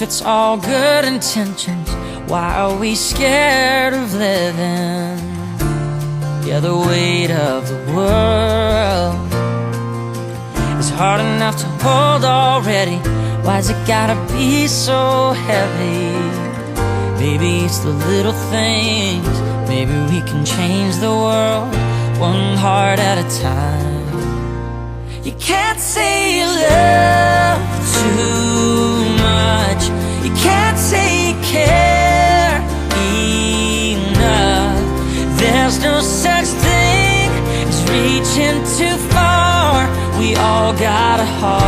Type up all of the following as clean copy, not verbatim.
it's all good intentions, why are we scared of living? Yeah, the weight of the world is hard enough to hold already. Why's it gotta be so heavy? Maybe it's the little things. Maybe we can change the world one heart at a time. You can't say you love too much. You can't say you care enough. There's no such thing as reaching too far. We all got a heart.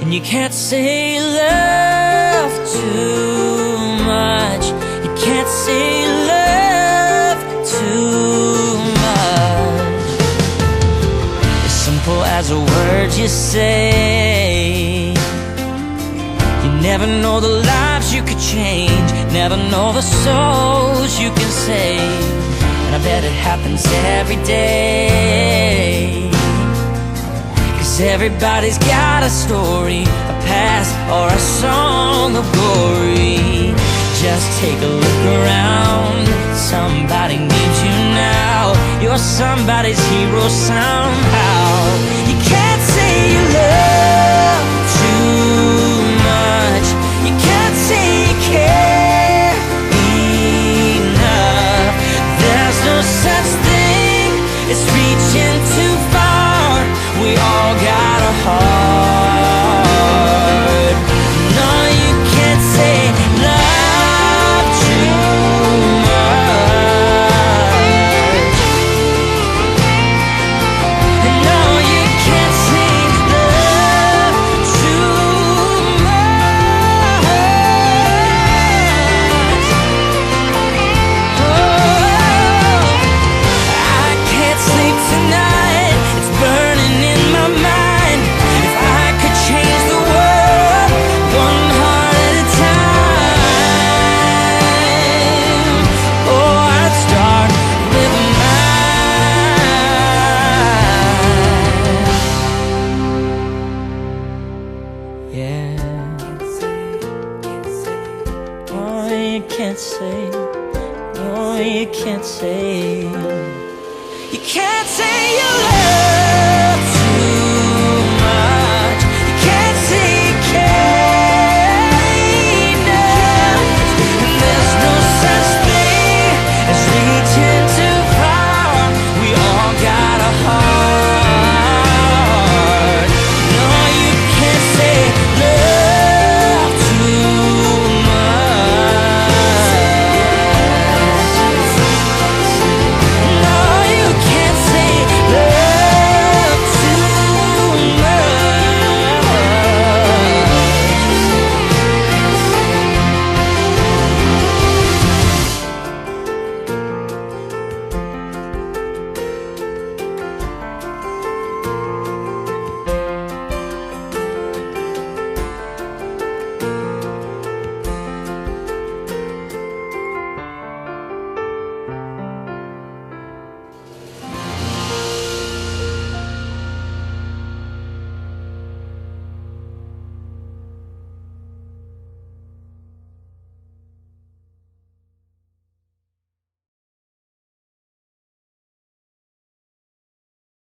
And you can't say you love too much. You can't say you love too much. As simple as a word you say. You never know the lives you could change, never know the souls you can save. And I bet it happens every day. 'Cause everybody's got a story, a past or a song of glory. Just take a look around. Somebody needs you now. You're somebody's hero somehow. You can't say you love too much. You can't say you care enough. There's no such thing as reaching too far. We all got a heart. No, you can't say love too much. No, you can't say love too much. Oh, I can't sleep tonight. It's burning in my mind. If I could change the world one heart at a time, oh, I'd start with mine. Yeah. Oh, you can't say. No, you can't say. You can't say you love.